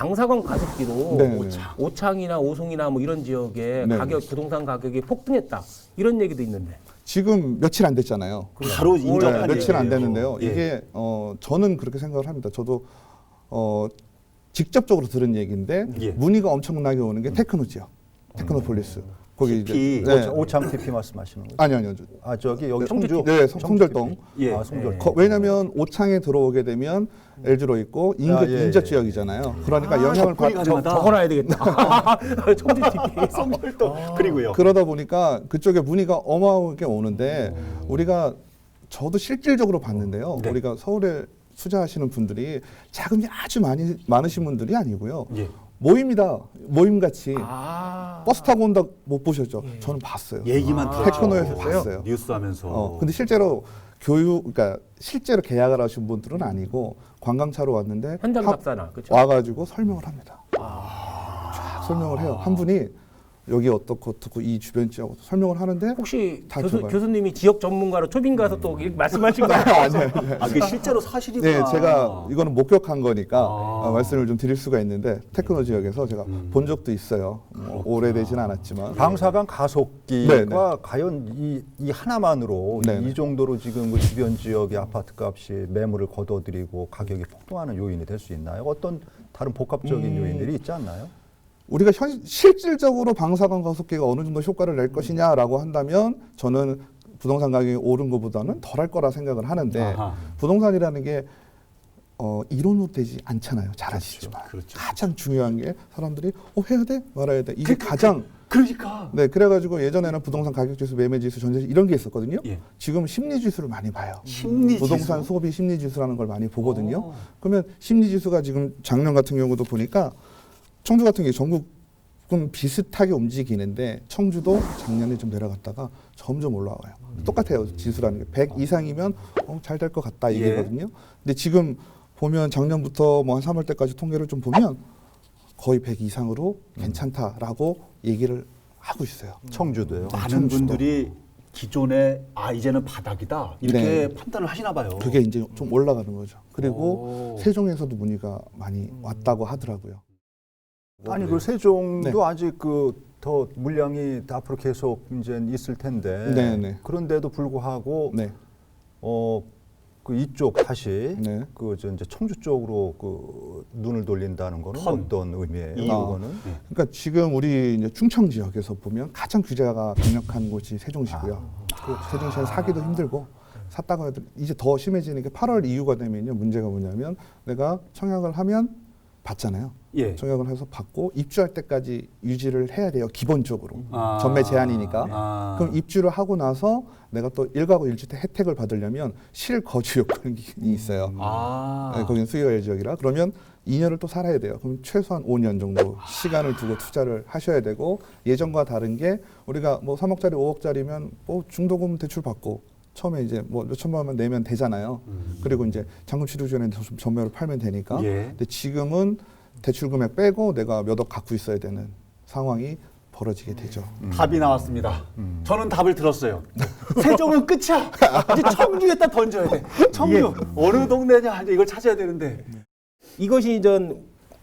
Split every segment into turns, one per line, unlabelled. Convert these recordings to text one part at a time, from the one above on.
방사선 가습기로
네.
오창이나 오송이나 뭐 이런 지역에
네.
가격 부동산 가격이 폭등했다 이런 얘기도 있는데.
지금 며칠 안 됐잖아요.
바로 인정한
며칠 안
얘기예요.
됐는데요.
예.
이게 저는 그렇게 생각을 합니다. 저도 직접적으로 들은 얘기인데
예.
문의가 엄청나게 오는 게 테크노 지역, 테크노폴리스. 거기
TP.
네.
오창 TP 말씀하시는 거죠?
아니요.
아 저기 여기
청주
청주.
네, 송절동.
예.
아 송절.
왜냐하면 오창에 들어오게 되면 LG로 있고 인접 지역이잖아요. 그러니까 영향을
접근이
받.
가능하다.
적어놔야 되겠다. 청주 TP.
송절동. 그리고요.
그러다 보니까 그쪽에 문의가 어마어마하게 오는데 우리가 저도 실질적으로 봤는데요.
네.
우리가 서울에 투자하시는 분들이 자금이 아주 많으신 분들이 아니고요.
예.
모임같이
아.
버스 타고 온다 못 보셨죠? 저는 봤어요.
얘기만 들었죠.
테크노에서 봤어요.
뉴스 하면서.
근데 실제로 그러니까 실제로 계약을 하신 분들은 아니고 관광차로 왔는데
현장 답사나 그렇죠.
와가지고 설명을 합니다. 쫙 설명을 해요. 한 분이 여기 어떻고 이 주변 지역 설명을 하는데
혹시
다 들어가요.
교수님이 지역 전문가로 초빙 가서 또 이렇게 말씀하신 거
아니에요.
아, 그게 실제로 사실이구나.
네, 제가 이거는 목격한 거니까
아.
말씀을 좀 드릴 수가 있는데 테크노 지역에서 제가 본 적도 있어요. 오래되진 않았지만.
방사강 가속기가
네, 네.
과연 이 하나만으로
네, 네.
이 정도로 지금 그 주변 지역의 아파트 값이 매물을 거둬들이고 가격이 폭등하는 요인이 될 수 있나요? 어떤 다른 복합적인 요인들이 있지 않나요?
우리가 실질적으로 방사선 가속기가 어느 정도 효과를 낼 것이냐라고 한다면 저는 부동산 가격이 오른 것보다는 덜할 거라 생각을 하는데
아하.
부동산이라는 게 이론으로 되지 않잖아요. 잘 아시지만.
그렇죠.
가장 중요한 게 사람들이 해야 돼? 말아야 돼? 이게 가장
그러니까.
네, 그래가지고 예전에는 부동산 가격지수, 매매지수, 전세지수 이런 게 있었거든요.
예.
지금 심리지수를 많이 봐요.
심리지수.
부동산 소비 심리지수라는 걸 많이 보거든요.
오.
그러면 심리지수가 지금 작년 같은 경우도 보니까 청주 같은 게 전국은 비슷하게 움직이는데 청주도 작년에 좀 내려갔다가 점점 올라와요. 똑같아요. 지수라는 게 100 이상이면 잘 될 것 같다 이게거든요. 근데 지금 보면 작년부터 뭐 한 3월 때까지 통계를 좀 보면 거의 100 이상으로 괜찮다라고 얘기를 하고 있어요.
청주도요.
많은 분들이 기존에 이제는 바닥이다 이렇게 판단을 하시나 봐요.
그게 이제 좀 올라가는 거죠. 그리고
오.
세종에서도 문의가 많이 왔다고 하더라고요.
아니 그 세종도
네.
아직 그 더 물량이 앞으로 계속 이제 있을 텐데
네, 네.
그런데도 불구하고
네,
그 이쪽 다시
네.
그 이제 청주 쪽으로 그 눈을 돌린다는 거는
턴.
어떤 의미예요?
이유.
그거는
그러니까 지금 우리 이제 충청 지역에서 보면 가장 규제가 강력한 곳이 세종시고요. 세종시는 사기도 힘들고 샀다가 해도 이제 더 심해지는 게 8월 이후가 되면요. 문제가 뭐냐면 내가 청약을 하면 받잖아요.
예.
청약을 해서 받고 입주할 때까지 유지를 해야 돼요. 기본적으로.
아.
전매 제한이니까.
아.
그럼 입주를 하고 나서 내가 또 1가구 1주택 혜택을 받으려면 실거주 요건이 있어요.
아.
네, 거기는 수요일 지역이라. 그러면 2년을 또 살아야 돼요. 그럼 최소한 5년 정도 시간을 두고 투자를 하셔야 되고 예전과 다른 게 우리가 뭐 3억짜리 5억짜리면 뭐 중도금 대출 받고 처음에 이제 뭐 몇천만 원만 내면 되잖아요. 그리고 이제 잔금 치르기 전에 전매로 팔면 되니까.
예.
근데 지금은 대출 금액 빼고 내가 몇 억 갖고 있어야 되는 상황이 벌어지게 되죠.
답이 나왔습니다. 저는 답을 들었어요. 세종은 끝이야. 이제 청주에다 던져야 돼. 청주 어느 동네냐 이제 이걸 찾아야 되는데.
이것이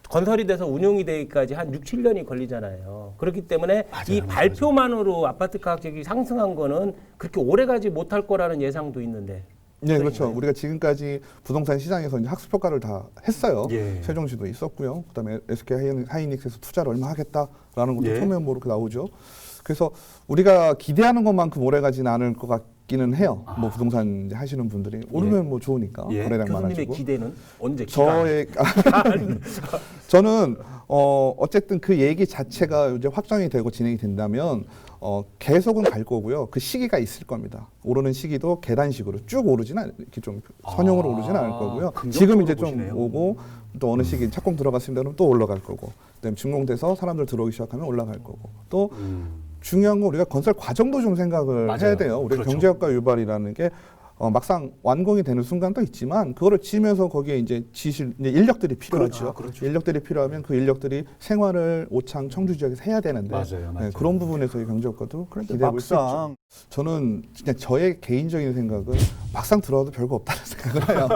건설이 돼서 운용이 되기까지 한 6, 7년이 걸리잖아요. 그렇기 때문에 이 발표만으로 아파트 가격이 상승한 거는 그렇게 오래 가지 못할 거라는 예상도 있는데.
네, 그렇죠. 우리가 지금까지 부동산 시장에서 이제 학습 효과를 다 했어요.
예.
세종시도 있었고요. 그다음에 SK 하이닉스에서 투자를 얼마 하겠다라는 것도
예.
표면으로 이렇게 나오죠. 그래서 우리가 기대하는 것만큼 오래 가지는 않을 것 같기는 해요. 뭐 부동산 이제 하시는 분들이 오르면 뭐 좋으니까
예.
거래량
교수님의
많아지고.
기대는 언제?
저는 어쨌든 그 얘기 자체가 이제 확정이 되고 진행이 된다면 계속은 갈 거고요. 그 시기가 있을 겁니다. 오르는 시기도 계단식으로 쭉 오르지는 이렇게 좀 선형으로 오르지는 않을 거고요. 지금 이제 좀
보시네요.
오고 또 어느 시기 착공 들어갔습니다. 그러면 또 올라갈 거고. 그다음에 준공돼서 사람들 들어오기 시작하면 올라갈 거고. 또 중요한 건 우리가 건설 과정도 좀 생각을
맞아요.
해야 돼요. 우리가
그렇죠.
경제효과 유발이라는 게 막상 완공이 되는 순간도 있지만 그거를 지으면서 거기에 이제 지실 이제 인력들이 필요하죠.
그렇죠.
인력들이 필요하면 그 인력들이 생활을 오창 청주 지역에서 해야 되는데
맞아요.
네, 그런 부분에서의 경제 효과도
그런데
기대해 볼 수 있죠.
막상
저는 그냥 저의 개인적인 생각은 막상 들어와도 별거 없다는 생각을 해요.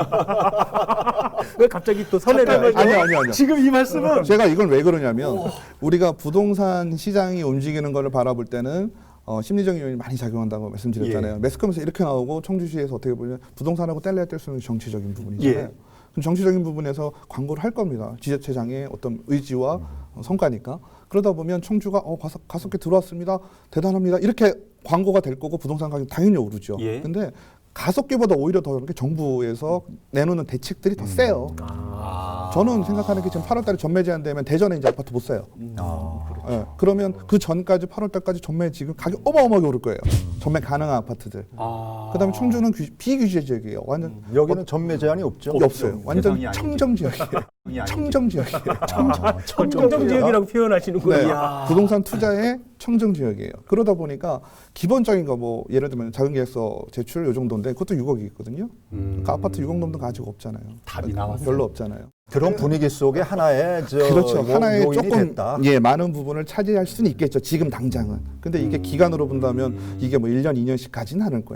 왜 갑자기 또 선회를
아니요.
지금 이 말씀은
제가 이건 왜 그러냐면 우리가 부동산 시장이 움직이는 거를 바라볼 때는 심리적인 요인이 많이 작용한다고 말씀드렸잖아요.
예.
매스컴에서 이렇게 나오고 청주시에서 어떻게 보면 부동산하고 뗄래야 뗄 수 없는 정치적인 부분이잖아요.
예.
그럼 정치적인 부분에서 광고를 할 겁니다. 지자체장의 어떤 의지와 성과니까. 그러다 보면 청주가 가속게 들어왔습니다. 대단합니다. 이렇게 광고가 될 거고 부동산 가격이 당연히 오르죠.
예.
근데 가속기보다 오히려 더 이렇게 정부에서 내놓는 대책들이 더 세요. 저는 생각하는 게 지금 8월 달에 전매 제한되면 대전에 이제 아파트 못 사요. 예, 그러면 그 전까지 8월 달까지 전매 지금 가격 어마어마하게 오를 거예요. 전매 가능한 아파트들. 그다음에 청주는 비규제 지역이에요. 완전
여기는 전매 제한이 없죠.
없어요. 완전
대상이 아니죠.
청정 지역이에요. 청정 지역이에요.
청정 지역이라고 표현하시는군요.
네,
이야.
부동산 투자의 청정 지역이에요. 그러다 보니까 기본적인 거 뭐 예를 들면 작은 계약서 제출 요 정도인데 그것도 6억이 있거든요. 그러니까 아파트 6억 넘는 거 아직 없잖아요.
답이 나왔어요.
별로 없잖아요.
그런 분위기 속에 하나의
그렇죠. 하나의
요인이
조금
됐다.
많은 부분을 차지할 수는 있겠죠. 지금 당장은. 근데 이게 기간으로 본다면 이게 뭐 1년, 2년씩 가지는 않을 거예요.